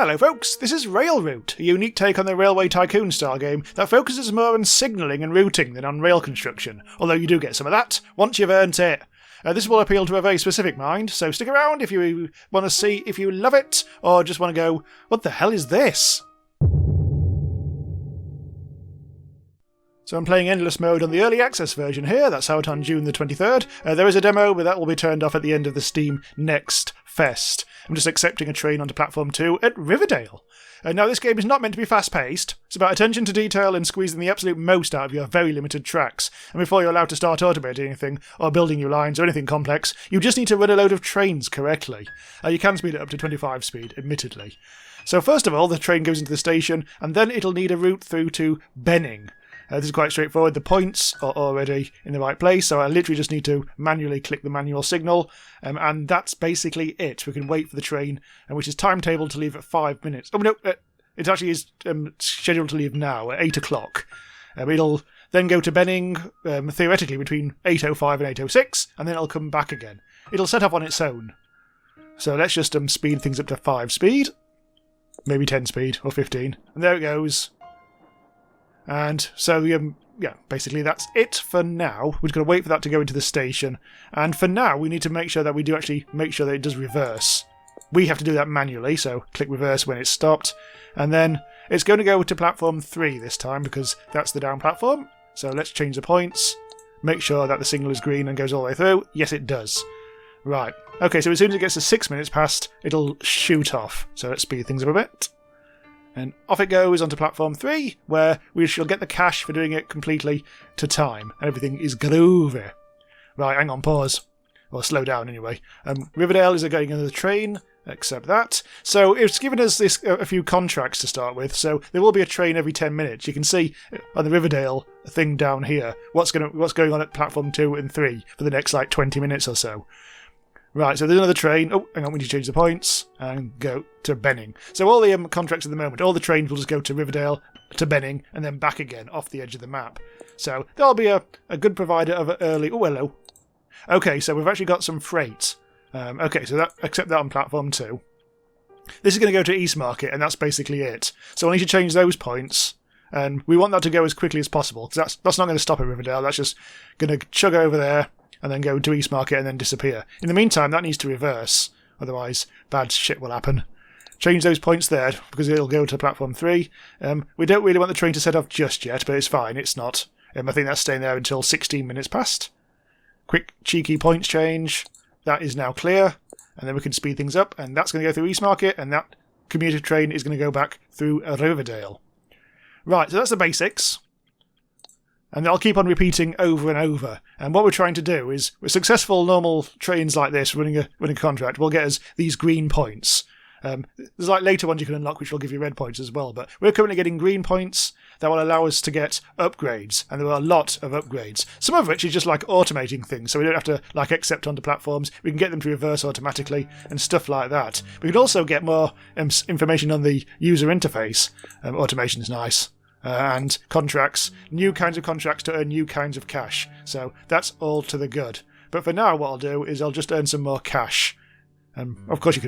Hello folks, this is Railroute, a unique take on the Railway Tycoon style game that focuses more on signalling and routing than on rail construction, although you do get some of that once you've earned it. This will appeal to a very specific mind, so stick around if you want to see if you love it, or just want to go, what the hell is this? So I'm playing Endless Mode on the Early Access version here, that's out on June the 23rd. There is a demo, but that will be turned off at the end of the Steam Next Fest. I'm just accepting a train onto Platform 2 at Riverdale. Now this game is not meant to be fast-paced, it's about attention to detail and squeezing the absolute most out of your very limited tracks. And before you're allowed to start automating anything, or building new lines or anything complex, you just need to run a load of trains correctly. You can speed it up to 25 speed, admittedly. So first of all, the train goes into the station, and then it'll need a route through to Benning. This is quite straightforward. The points are already in the right place, so I literally just need to manually click the manual signal, and that's basically it. We can wait for the train, which is timetabled to leave at 5 minutes. Oh no, it actually is scheduled to leave now at 8 o'clock. It'll then go to Benning, theoretically between 8:05 and 8:06, and then it'll come back again. It'll set off on its own. So let's just speed things up to 5 speed, maybe 10 speed or 15, and there it goes. And so, yeah, basically that's it for now. We've got to wait for that to go into the station. And for now, we need to make sure that we do actually make sure that it does reverse. We have to do that manually, so click reverse when it's stopped. And then it's going to go to platform 3 this time, because that's the down platform. So let's change the points. Make sure that the signal is green and goes all the way through. Yes, it does. Right. Okay, so as soon as it gets to 6 minutes past, it'll shoot off. So let's speed things up a bit. And off it goes onto platform 3, where we shall get the cash for doing it completely to time. And everything is groovy. Right, hang on, pause. Or slow down anyway. Riverdale is going into the train, accept that. So it's given us a few contracts to start with, so there will be a train every 10 minutes. You can see on the Riverdale thing down here what's going on at platform 2 and 3 for the next 20 minutes or so. Right, so there's another train. Oh, hang on, we need to change the points and go to Benning. So all the contracts at the moment, all the trains will just go to Riverdale, to Benning, and then back again off the edge of the map. So there'll be a good provider of early... Oh, hello. Okay, so we've actually got some freight. Okay, so accept that on platform 2. This is going to go to East Market, and that's basically it. So I need to change those points, and we want that to go as quickly as possible, because that's not going to stop at Riverdale. That's just going to chug over there, and then go to East Market and then disappear. In the meantime, that needs to reverse, otherwise bad shit will happen. Change those points there, because it'll go to platform 3. We don't really want the train to set off just yet, but it's fine, it's not. I think that's staying there until 16 minutes past. Quick, cheeky points change. That is now clear, and then we can speed things up, and that's going to go through East Market, and that commuter train is going to go back through Riverdale. Right, so that's the basics. And I'll keep on repeating over and over. And what we're trying to do is, with successful normal trains like this running a contract, will get us these green points. There's later ones you can unlock which will give you red points as well, but we're currently getting green points that will allow us to get upgrades, and there are a lot of upgrades. Some of which is just automating things, so we don't have to accept onto platforms. We can get them to reverse automatically and stuff like that. We could also get more information on the user interface. Automation is nice. And contracts, new kinds of contracts to earn new kinds of cash. So that's all to the good. But for now, what I'll do is I'll just earn some more cash. Of course, you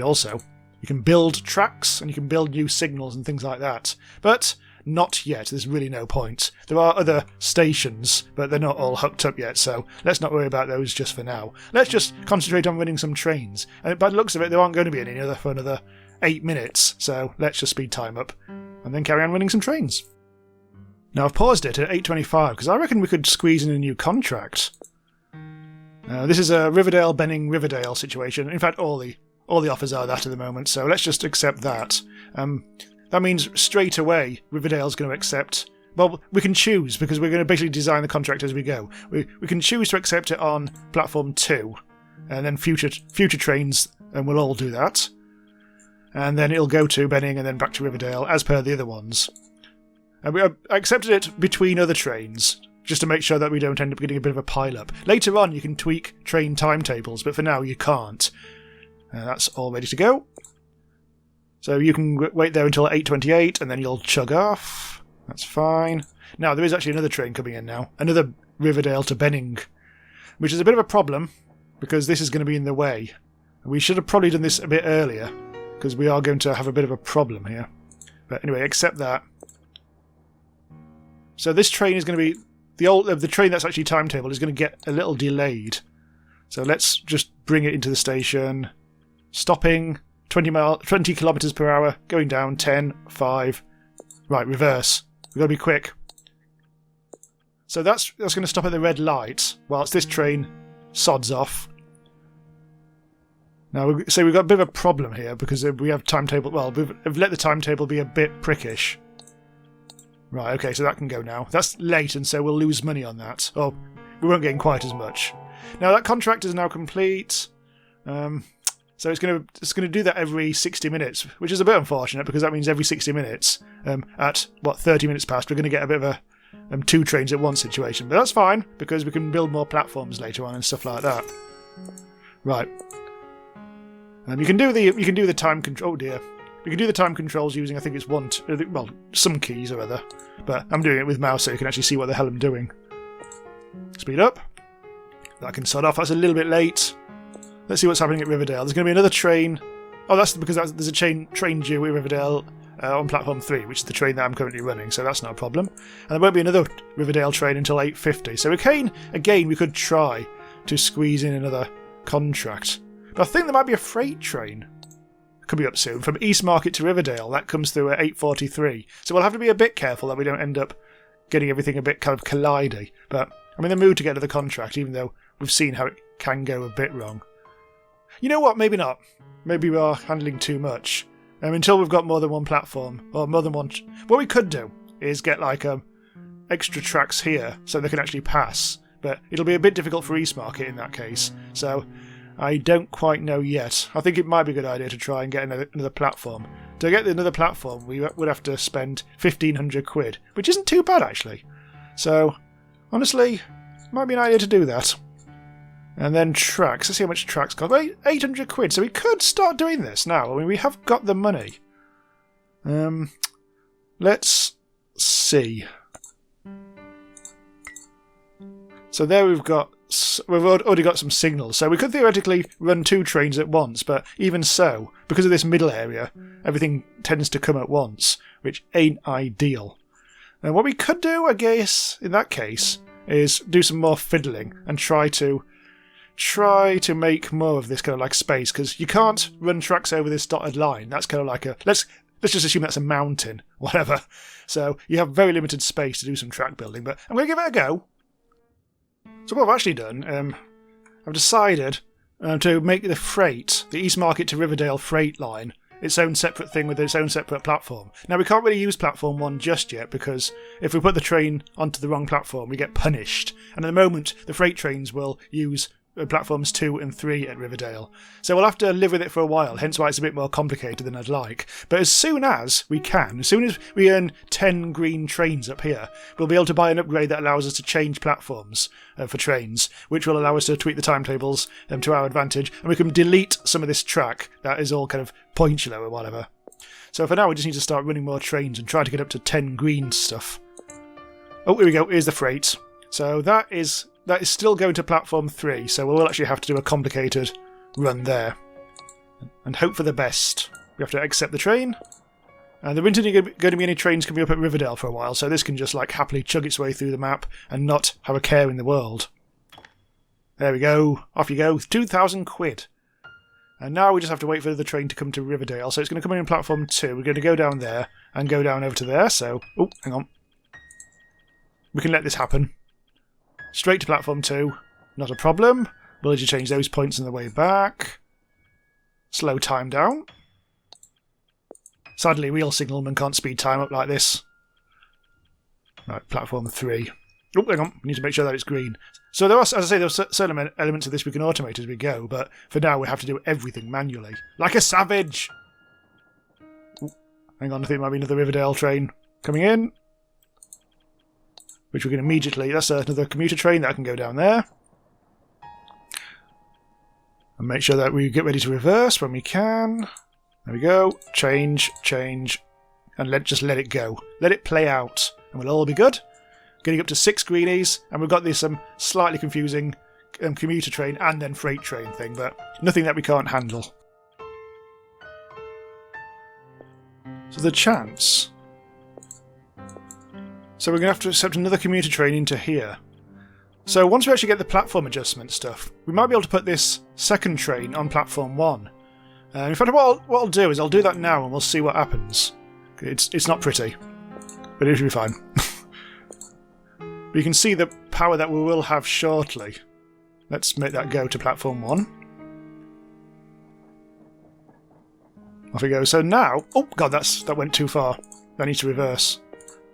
can build tracks and you can build new signals and things like that. But not yet. There's really no point. There are other stations, but they're not all hooked up yet. So let's not worry about those just for now. Let's just concentrate on running some trains. And by the looks of it, there aren't going to be any other for another 8 minutes. So let's just speed time up and then carry on running some trains. Now I've paused it at 8:25 because I reckon we could squeeze in a new contract. This is a Riverdale, Benning, Riverdale situation. In fact, all the offers are that at the moment, so let's just accept that. That means straight away Riverdale's going to accept. Well, we can choose because we're going to basically design the contract as we go. We can choose to accept it on platform 2, and then future trains, and we'll all do that. And then it'll go to Benning and then back to Riverdale as per the other ones. And I accepted it between other trains, just to make sure that we don't end up getting a bit of a pile-up. Later on, you can tweak train timetables, but for now, you can't. That's all ready to go. So you can wait there until 8:28, and then you'll chug off. That's fine. Now, there is actually another train coming in now. Another Riverdale to Benning, which is a bit of a problem, because this is going to be in the way. We should have probably done this a bit earlier, because we are going to have a bit of a problem here. But anyway, accept that. So this train is going to be the train that's actually Timetable is going to get a little delayed. So let's just bring it into the station. Stopping 20 kilometers per hour, going down 10, 5. Right, reverse. We've got to be quick. So that's going to stop at the red light whilst this train sods off. Now, we've got a bit of a problem here because we have Timetable. Well, we've let the Timetable be a bit prickish. Right, okay, so that can go now. That's late, and so we'll lose money on that. Oh, we won't gain quite as much. Now, that contract is now complete. So it's going to do that every 60 minutes, which is a bit unfortunate because that means every 60 minutes, at, 30 minutes past, we're going to get a bit of a 2 trains at once situation. But that's fine because we can build more platforms later on and stuff like that. Right. You can do the time control. Oh dear. We can do the time controls using, I think it's some keys or other. But I'm doing it with mouse so you can actually see what the hell I'm doing. Speed up. That can sod off. That's a little bit late. Let's see what's happening at Riverdale. There's going to be another train. Oh, that's because there's a train due at Riverdale on platform 3, which is the train that I'm currently running, so that's not a problem. And there won't be another Riverdale train until 8:50. So again, we could try to squeeze in another contract. But I think there might be a freight train coming up soon from East Market to Riverdale. That comes through at 8:43. So we'll have to be a bit careful that we don't end up getting everything a bit kind of collidey. But I'm in the mood to get another contract, even though we've seen how it can go a bit wrong. You know what? Maybe not. Maybe we are handling too much. Until we've got more than one platform, or more than one... What we could do is get extra tracks here so they can actually pass. But it'll be a bit difficult for East Market in that case. So I don't quite know yet. I think it might be a good idea to try and get another platform. To get another platform, we would have to spend 1,500 quid, which isn't too bad actually. So honestly, might be an idea to do that. And then tracks. Let's see how much tracks cost. 800 quid. So we could start doing this now. I mean, we have got the money. Let's see. So there we've already got some signals. So we could theoretically run 2 trains at once. But even so, because of this middle area, everything tends to come at once, which ain't ideal. And what we could do, I guess, in that case, is do some more fiddling and try to make more of this kind of like space, because you can't run tracks over this dotted line. That's kind of like let's just assume that's a mountain, whatever. So you have very limited space to do some track building, but I'm going to give it a go. So what I've actually done, I've decided to make the East Market to Riverdale freight line, its own separate thing with its own separate platform. Now we can't really use platform 1 just yet, because if we put the train onto the wrong platform, we get punished. And at the moment, the freight trains will use platforms 2 and 3 at Riverdale. So we'll have to live with it for a while, hence why it's a bit more complicated than I'd like. But as soon as we earn 10 green trains up here, we'll be able to buy an upgrade that allows us to change platforms for trains, which will allow us to tweak the timetables to our advantage, and we can delete some of this track that is all kind of pointular or whatever. So for now we just need to start running more trains and try to get up to 10 green stuff. Oh, here we go, here's the freight. So that is still going to platform 3, so we'll actually have to do a complicated run there. And hope for the best. We have to accept the train. And there isn't going to be any trains coming up at Riverdale for a while, so this can just happily chug its way through the map and not have a care in the world. There we go. Off you go. 2,000 quid. And now we just have to wait for the train to come to Riverdale. So it's going to come in platform 2. We're going to go down there and go down over to there. So, oh, hang on. We can let this happen. Straight to platform 2, not a problem. We'll just change those points on the way back. Slow time down. Sadly, real signalman can't speed time up like this. Right, platform 3. Oh, hang on, we need to make sure that it's green. So there are, as I say, there are certain elements of this we can automate as we go, but for now we have to do everything manually. Like a savage! Ooh, hang on, I think there might be another Riverdale train coming in. Which we can immediately... That's another commuter train that can go down there. And make sure that we get ready to reverse when we can. There we go. Change. And just let it go. Let it play out. And we'll all be good. Getting up to 6 greenies. And we've got this slightly confusing commuter train and then freight train thing. But nothing that we can't handle. So the chance. So we're going to have to accept another commuter train into here. So once we actually get the platform adjustment stuff, we might be able to put this second train on platform 1. In fact, what I'll do is I'll do that now and we'll see what happens. It's not pretty, but it should be fine. But you can see the power that we will have shortly. Let's make that go to platform 1. Off we go. So now... Oh, God, that went too far. I need to reverse.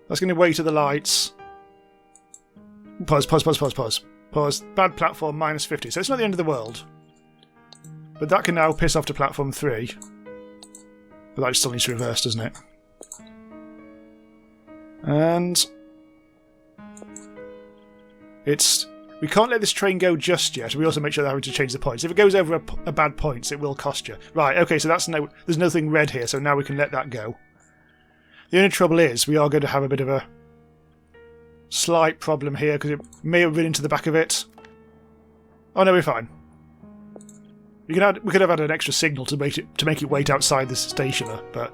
That's going to wait to the lights. Pause. Bad platform, minus 50. So it's not the end of the world. But that can now piss off to platform 3. But that still needs to reverse, doesn't it? And... We can't let this train go just yet. We also make sure that we're having to change the points. If it goes over a bad points, it will cost you. Right, okay, so there's nothing red here, so now we can let that go. The only trouble is we are going to have a bit of a slight problem here because it may have run into the back of it. Oh no, we're fine. We could have had an extra signal to make it wait outside the stationer, but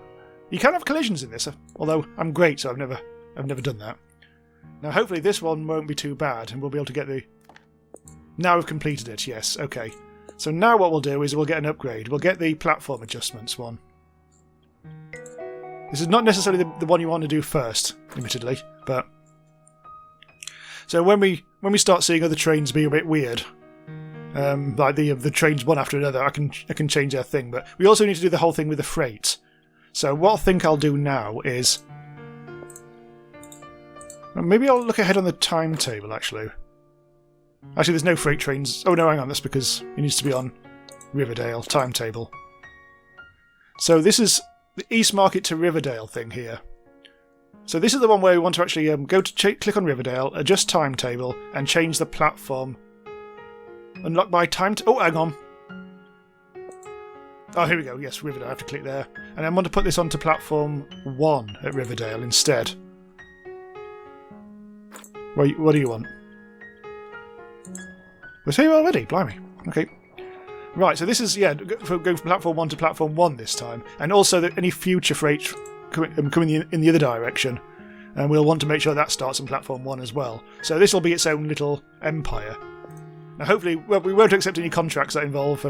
you can have collisions in this. Although I'm great, so I've never done that. Now hopefully this one won't be too bad, and we'll be able to get the. Now we've completed it. Yes, okay. So now what we'll do is we'll get an upgrade. We'll get the platform adjustments one. This is not necessarily the one you want to do first, admittedly, but so when we start seeing other trains being a bit weird, like the trains one after another, I can change their thing. But we also need to do the whole thing with the freight. So what I think I'll do now is maybe I'll look ahead on the timetable. Actually, there's no freight trains. Oh no, hang on, that's because it needs to be on Riverdale timetable. So this is the East Market to Riverdale thing here. So this is the one where we want to actually go to click on Riverdale, adjust timetable, and change the platform. Unlock by time. Oh, hang on. Oh, here we go. Yes, Riverdale. I have to click there, and I want to put this onto platform 1 at Riverdale instead. What do you want? We're here already. Blimey. Okay. Right, so this is, going from platform 1 to platform 1 this time. And also that any future freight coming in the other direction. And we'll want to make sure that starts on platform 1 as well. So this will be its own little empire. Now hopefully, we won't accept any contracts that involve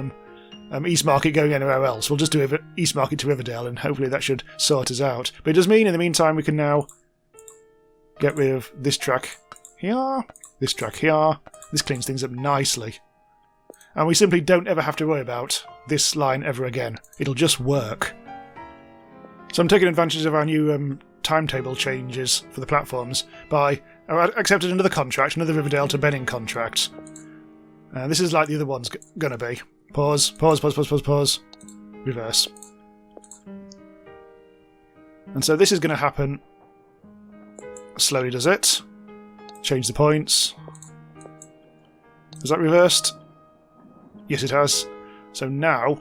East Market going anywhere else. We'll just do East Market to Riverdale, and hopefully that should sort us out. But it does mean, in the meantime, we can now get rid of this track here, this track here. This cleans things up nicely. And we simply don't ever have to worry about this line ever again. It'll just work. So I'm taking advantage of our new timetable changes for the platforms by I accepted another contract, another Riverdale to Benning contract. This is like the other one's going to be. Pause. Reverse. And so this is going to happen. Slowly does it. Change the points. Has that reversed? Yes, it has. So now,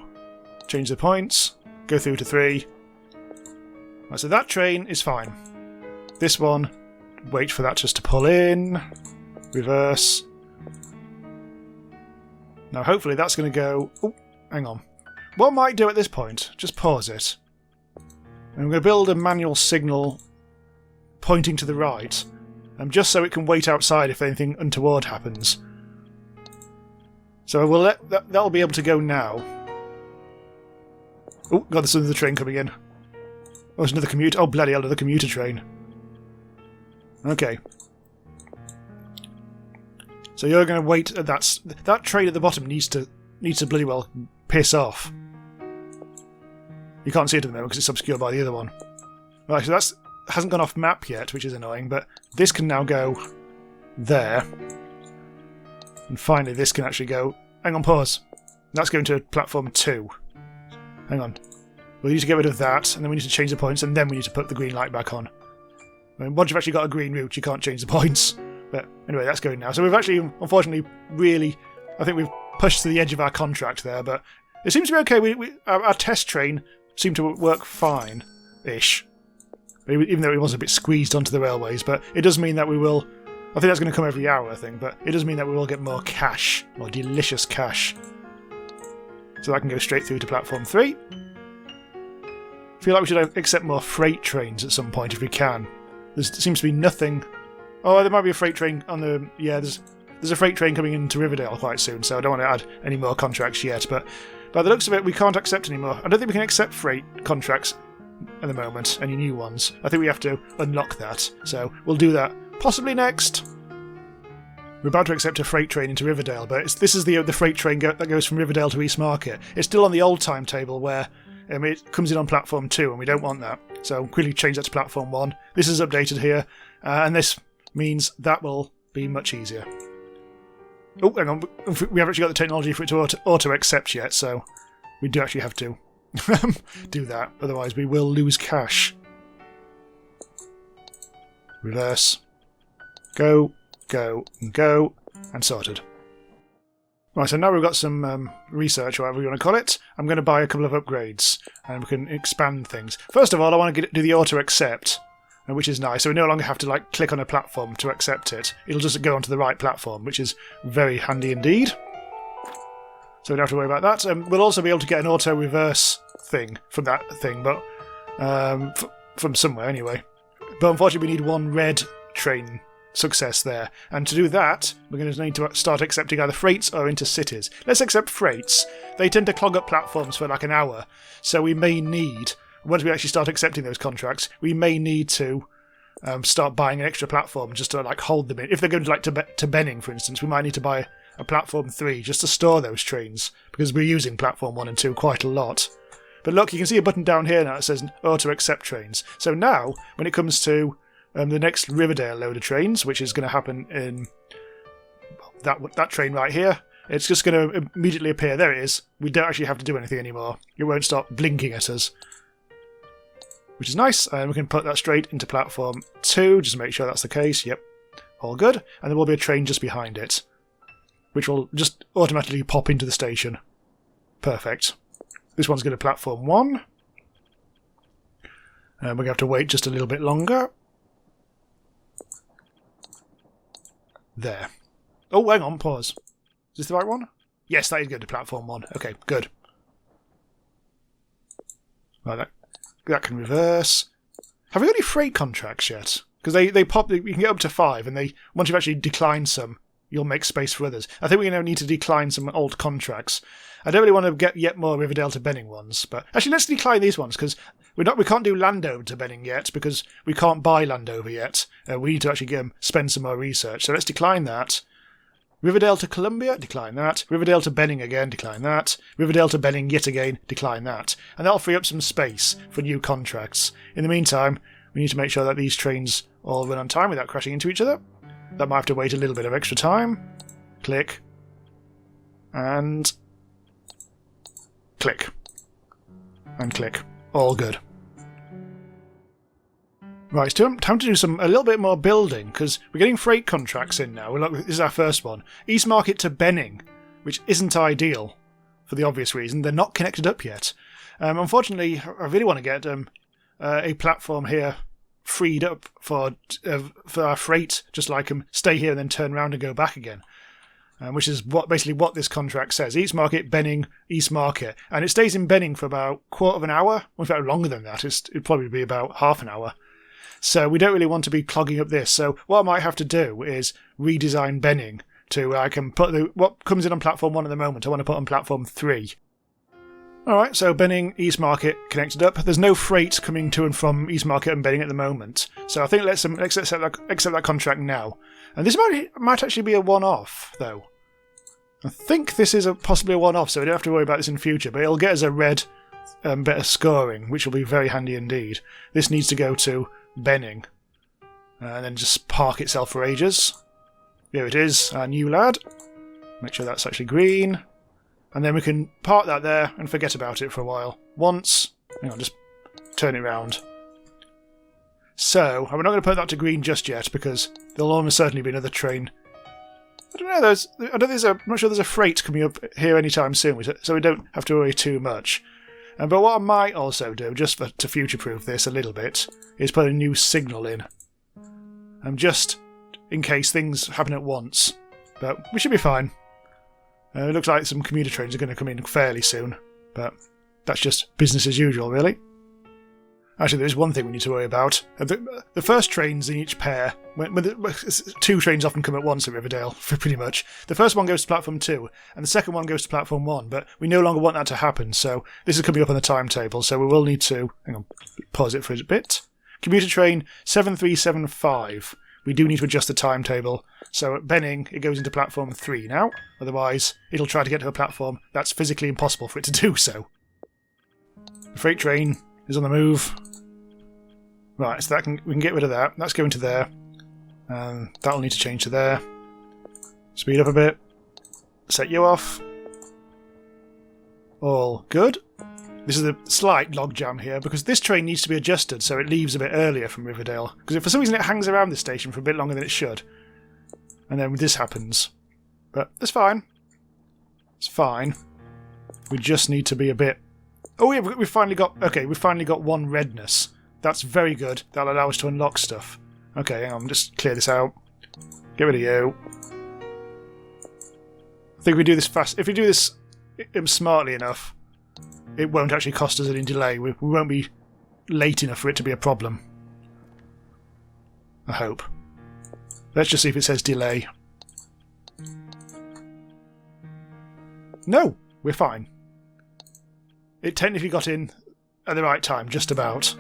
change the points, go through to 3. Right, so that train is fine. This one, wait for that just to pull in, reverse. Now hopefully that's going to go... Oh, hang on. What I might do at this point, just pause it. And I'm going to build a manual signal pointing to the right, just so it can wait outside if anything untoward happens. So we'll let that'll be able to go now. Oh, God, there's another train coming in. Oh, there's another commuter. Oh, bloody hell, another commuter train. Okay. So you're going to wait. That train at the bottom needs to bloody well piss off. You can't see it at the moment because it's obscured by the other one. Right, so that's hasn't gone off map yet, which is annoying. But this can now go there. And finally, this can actually go... Hang on, pause. That's going to platform 2. Hang on. We need to get rid of that, and then we need to change the points, and then we need to put the green light back on. I mean, once you've actually got a green route, you can't change the points. But anyway, that's going now. So we've actually, unfortunately, really... I think we've pushed to the edge of our contract there, but it seems to be okay. Our test train seemed to work fine-ish. Even though it was a bit squeezed onto the railways, but it does mean that we will... I think that's going to come every hour, I think, but it does mean that we will get more cash, more delicious cash. So that can go straight through to platform 3. feel like we should accept more freight trains at some point if we can. There seems to be nothing... Oh, there might be a freight train on the... Yeah, there's a freight train coming into Riverdale quite soon, so I don't want to add any more contracts yet, but by the looks of it, we can't accept any more. I don't think we can accept freight contracts at the moment, any new ones. I think we have to unlock that, so we'll do that possibly next. We're about to accept a freight train into Riverdale, but this is the freight train that goes from Riverdale to East Market. It's still on the old timetable where it comes in on platform 2, and we don't want that. So quickly change that to platform 1. This is updated here, and this means that will be much easier. Oh, hang on. We haven't actually got the technology for it to auto-accept yet, so we do actually have to do that. Otherwise, we will lose cash. Reverse. Go, go, and go, and sorted. Right, so now we've got some research, or whatever you want to call it. I'm going to buy a couple of upgrades, and we can expand things. First of all, I want to do the auto-accept, which is nice. So we no longer have to click on a platform to accept it. It'll just go onto the right platform, which is very handy indeed. So we don't have to worry about that. We'll also be able to get an auto-reverse thing from that thing, but from somewhere anyway. But unfortunately, we need one red train success there. And to do that, we're going to need to start accepting either freights or intercities. Let's accept freights. They tend to clog up platforms for an hour, so we may need... Once we actually start accepting those contracts, we may need to start buying an extra platform just to hold them in. If they're going to Benning, for instance, we might need to buy a platform 3 just to store those trains, because we're using platform 1 and 2 quite a lot. But look, you can see a button down here now that says auto accept trains. So now, when it comes to the next Riverdale load of trains, which is going to happen in that train right here, it's just going to immediately appear. There it is. We don't actually have to do anything anymore. It won't start blinking at us, which is nice, and we can put that straight into platform 2, just to make sure that's the case. Yep, all good. And there will be a train just behind it, which will just automatically pop into the station. Perfect. This one's going to platform 1. And we're going to have to wait just a little bit longer. There. Oh, hang on, pause. Is this the right one? Yes, that is going to platform 1. Okay, good. Right, that can reverse. Have we got any freight contracts yet? Because they pop. You can get up to 5, and once you've actually declined some, you'll make space for others. I think we're going to need to decline some old contracts. I don't really want to get yet more Riverdale to Benning ones, but actually let's decline these ones, because we can't do Landover to Benning yet, because we can't buy Landover yet. We need to actually spend some more research. So let's decline that. Riverdale to Columbia, decline that. Riverdale to Benning again, decline that. Riverdale to Benning yet again, decline that. And that'll free up some space for new contracts. In the meantime, we need to make sure that these trains all run on time without crashing into each other. That might have to wait a little bit of extra time. Click. And... click. And click. All good. Right, it's time to do a little bit more building, because we're getting freight contracts in now. This is our first one. East Market to Benning, which isn't ideal, for the obvious reason. They're not connected up yet. Unfortunately, I really want to get a platform here freed up for our freight, just like stay here and then turn around and go back again. Which is basically what this contract says. East Market, Benning, East Market. And it stays in Benning for about a quarter of an hour. Well, in fact, longer than that. It'd probably be about half an hour. So we don't really want to be clogging up this. So what I might have to do is redesign Benning to I can put what comes in on platform 1 at the moment. I want to put on platform 3. Alright, so Benning, East Market connected up. There's no freight coming to and from East Market and Benning at the moment. So I think let's accept that contract now. And this might actually be a one-off, though. I think this is possibly a one-off, so we don't have to worry about this in future, but it'll get us a red bit of scoring, which will be very handy indeed. This needs to go to Benning, and then just park itself for ages. Here it is, our new lad. Make sure that's actually green. And then we can park that there and forget about it for a while. Once, hang on, just turn it round. So, we're not going to put that to green just yet, because there'll almost certainly be another train. I don't know, I'm not sure there's a freight coming up here anytime soon, so we don't have to worry too much. But what I might also do, just to future-proof this a little bit, is put a new signal in. Just in case things happen at once. But we should be fine. It looks like some commuter trains are going to come in fairly soon, but that's just business as usual, really. Actually, there is one thing we need to worry about. The first trains in each pair, two trains often come at once at Riverdale, pretty much. The first one goes to platform 2, and the second one goes to platform 1, but we no longer want that to happen, so this is coming up on the timetable, so we will need to... Hang on, pause it for a bit. Commuter train 7375. We do need to adjust the timetable, so at Benning, it goes into platform 3 now, otherwise it'll try to get to a platform that's physically impossible for it to do so. The freight train is on the move. Right, so we can get rid of that. That's going to there. That'll need to change to there. Speed up a bit. Set you off. All good. This is a slight logjam here because this train needs to be adjusted so it leaves a bit earlier from Riverdale. Because if for some reason it hangs around this station for a bit longer than it should. And then this happens. But that's fine. It's fine. We just need to be a bit... Oh yeah, we've finally got... Okay, we've finally got one redness. That's very good. That'll allow us to unlock stuff. Okay, hang on, just clear this out. Get rid of you. I think we do this fast. If we do this smartly enough, it won't actually cost us any delay. We won't be late enough for it to be a problem. I hope. Let's just see if it says delay. No, we're fine. It technically got in at the right time, just about.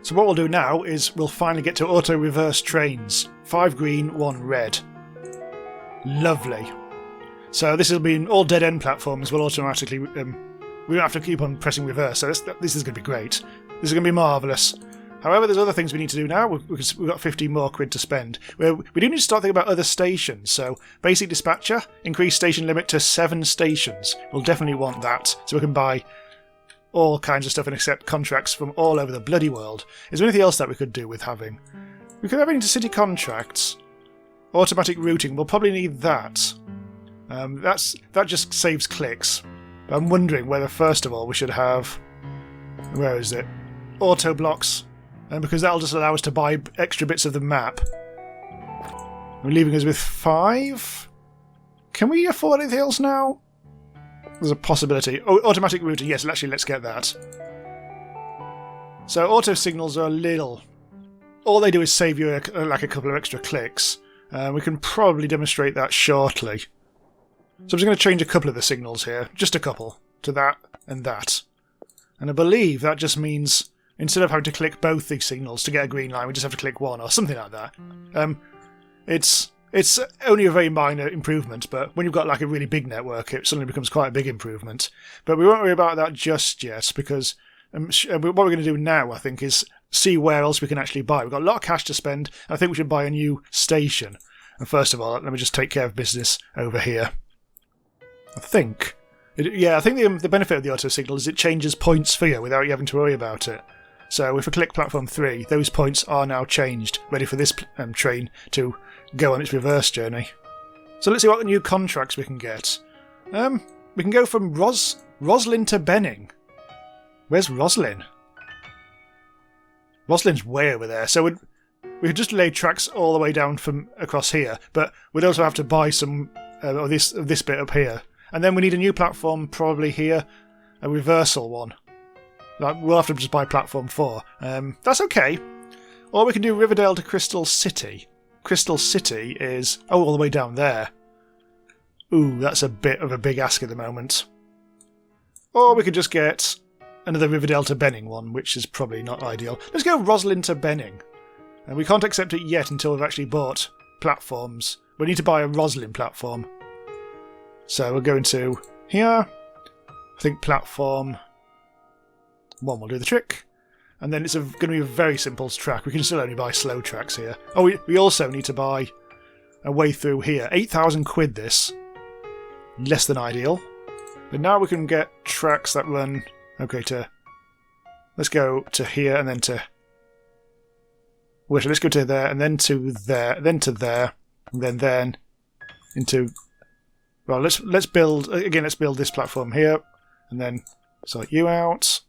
So what we'll do now is we'll finally get to auto-reverse trains. 5 green, 1 red. Lovely. So this will be all dead-end platforms. We'll automatically... we don't have to keep on pressing reverse, so this is going to be great. This is going to be marvellous. However, there's other things we need to do now. We've got 15 more quid to spend. We do need to start thinking about other stations. So, basic dispatcher, increase station limit to 7 stations. We'll definitely want that, so we can buy all kinds of stuff and accept contracts from all over the bloody world. Is there anything else that we could do with having? We could have intercity contracts. Automatic routing, we'll probably need that. That just saves clicks. But I'm wondering whether, first of all, we should have... Where is it? Auto blocks. Because that'll just allow us to buy extra bits of the map. We're leaving us with 5? Can we afford anything else now? There's a possibility. Oh, automatic routing, yes, actually, let's get that. So, auto signals are a little... All they do is save you like a couple of extra clicks. We can probably demonstrate that shortly. So I'm just going to change a couple of the signals here. Just a couple. To that and that. And I believe that just means... Instead of having to click both these signals to get a green line, we just have to click one or something like that. It's only a very minor improvement, but when you've got like a really big network, it suddenly becomes quite a big improvement. But we won't worry about that just yet, because what we're going to do now, I think, is see where else we can actually buy. We've got a lot of cash to spend. I think we should buy a new station. And first of all, let me just take care of business over here. I think the benefit of the auto signal is it changes points for you without you having to worry about it. So if we click platform 3, those points are now changed, ready for this train to go on its reverse journey. So let's see what new contracts we can get. We can go from Roslyn to Benning. Where's Roslyn? Roslyn's way over there, so we could just lay tracks all the way down from across here, but we'd also have to buy some of this bit up here. And then we need a new platform probably here, a reversal one. We'll have to just buy platform 4. That's okay. Or we can do Riverdale to Crystal City. Crystal City is... Oh, all the way down there. Ooh, that's a bit of a big ask at the moment. Or we could just get another Riverdale to Benning one, which is probably not ideal. Let's go Roslyn to Benning. And we can't accept it yet until we've actually bought platforms. We need to buy a Roslyn platform. So we're going to here. I think platform... 1 will do the trick, and then it's going to be a very simple track. We can still only buy slow tracks here. Oh, we also need to buy a way through here. 8,000 quid this. Less than ideal. But now we can get tracks that run... Okay, let's go to here, and then to... Wait, let's go to there, and then to there, then to there, and then into... Well, let's build... Again, let's build this platform here, and then sort you out...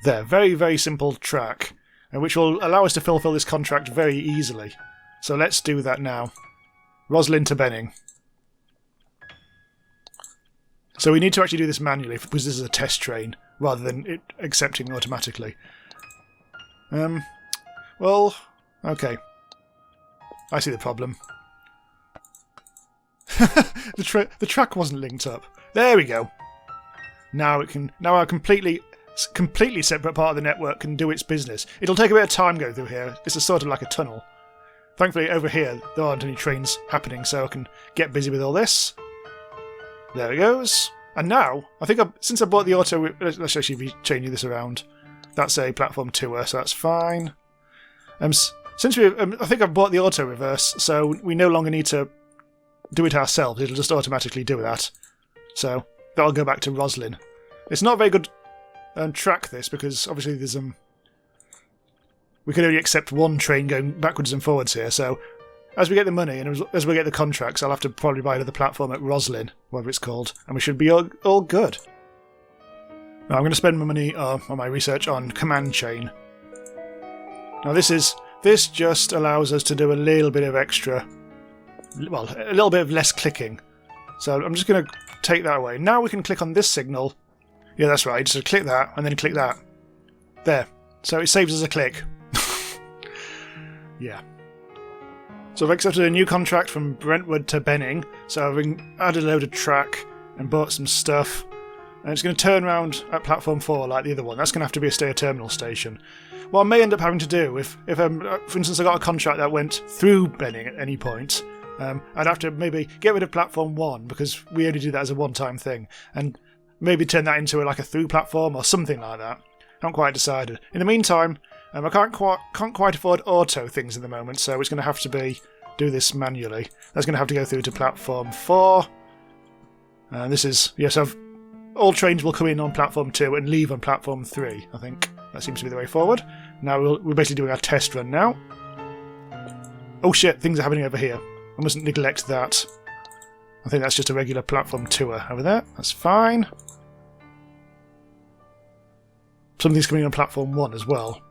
There, very, very simple track, which will allow us to fulfill this contract very easily. So let's do that now. Roslyn to Benning. So we need to actually do this manually because this is a test train rather than it accepting automatically. Well, okay. I see the problem. the track wasn't linked up. There we go. Now it can. Now our completely separate part of the network can do its business. It'll take a bit of time going through here. This is sort of like a tunnel. Thankfully, over here there aren't any trains happening, so I can get busy with all this. There it goes. And now, I think since I bought the auto, let's actually be changing this around. That's a platform tour, so that's fine. Since I think I've bought the auto reverse, so we no longer need to do it ourselves. It'll just automatically do that. So that'll go back to Roslyn. It's not very good track this because obviously there's we can only accept one train going backwards and forwards here. So as we get the money and as we get the contracts, I'll have to probably buy another platform at Roslyn, whatever it's called, and we should be all good. Now I'm going to spend my money on my research on command chain. Now this just allows us to do a little bit of extra, well, a little bit of less clicking. So I'm just going to take that away. Now we can click on this signal. Yeah, that's right. So click that and then click that. There. So it saves us a click. Yeah. So I've accepted a new contract from Brentwood to Benning. So I've added a load of track and bought some stuff. And it's going to turn around at platform 4 like the other one. That's going to have to be a stay terminal station. What I may end up having to do, if for instance I got a contract that went through Benning at any point, I'd have to maybe get rid of platform 1 because we only do that as a one-time thing, and maybe turn that into like a through platform or something like that. Haven't quite decided. In the meantime, I can't quite afford auto things at the moment, so it's going to have to do this manually. That's going to have to go through to platform 4. And this is, yes, all trains will come in on platform 2 and leave on platform 3, I think. That seems to be the way forward. Now we're basically doing our test run now. Oh shit, things are happening over here. I mustn't neglect that. I think that's just a regular platform tour over there. That's fine. Something's coming on platform 1 as well.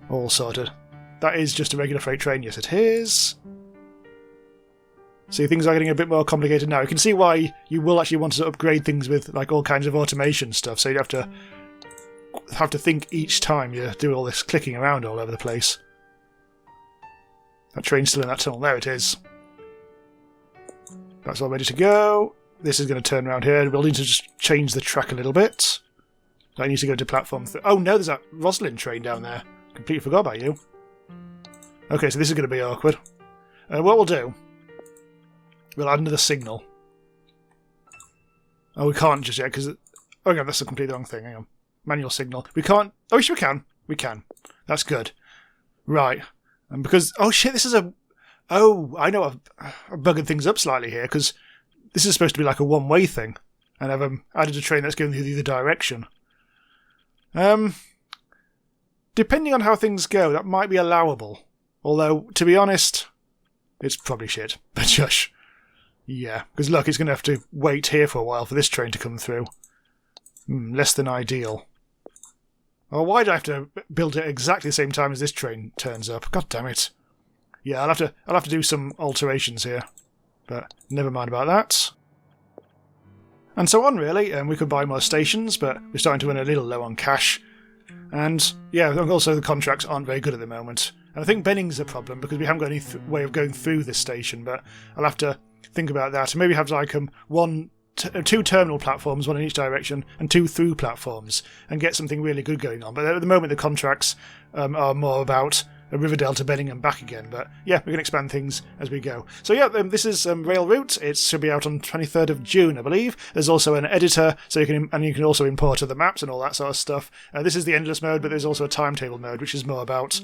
All sorted. That is just a regular freight train. Yes, it is. See, things are getting a bit more complicated now. You can see why you will actually want to upgrade things with like all kinds of automation stuff. So you'd have to think each time you do all this clicking around all over the place. That train's still in that tunnel. There it is. That's all ready to go. This is going to turn around here. We'll need to just change the track a little bit. I need to go to platform 3. Oh no, there's that Roslyn train down there. Completely forgot about you. Okay, so this is going to be awkward. What we'll do, we'll add another signal. Oh, we can't just yet because... Oh, yeah, that's a completely wrong thing. Hang on. Manual signal. We can't... Oh, yes, we can. We can. That's good. Right. And because... Oh, shit, this is a... Oh, I know I've bugged things up slightly here because this is supposed to be like a one-way thing. And I've added a train that's going the other direction. Depending on how things go, that might be allowable. Although, to be honest, it's probably shit. But shush. Yeah, because look, it's going to have to wait here for a while for this train to come through. Less than ideal. Oh, why do I have to build it exactly the same time as this train turns up? God damn it. Yeah, I'll have to do some alterations here. But never mind about that. And so on, really. We could buy more stations, but we're starting to run a little low on cash. And, yeah, also the contracts aren't very good at the moment. And I think Benning's a problem, because we haven't got any way of going through this station, but I'll have to think about that. And maybe have, like, two terminal platforms, one in each direction, and 2 through platforms, and get something really good going on. But at the moment, the contracts are more about Riverdale to Benning and back again. But yeah, we can expand things as we go. So yeah, this is Rail Route. It should be out on 23rd of June, I believe. There's also an editor, so you can also import other maps and all that sort of stuff. This is the endless mode, but there's also a timetable mode, which is more about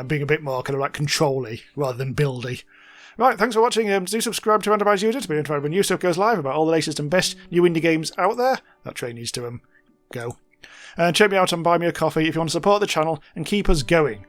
being a bit more kind of like control-y rather than build-y. Right, thanks for watching. Do subscribe to Randomise User to be notified when new stuff goes live about all the latest and best new indie games out there. That train needs to go. And check me out on Buy Me a Coffee if you want to support the channel and keep us going.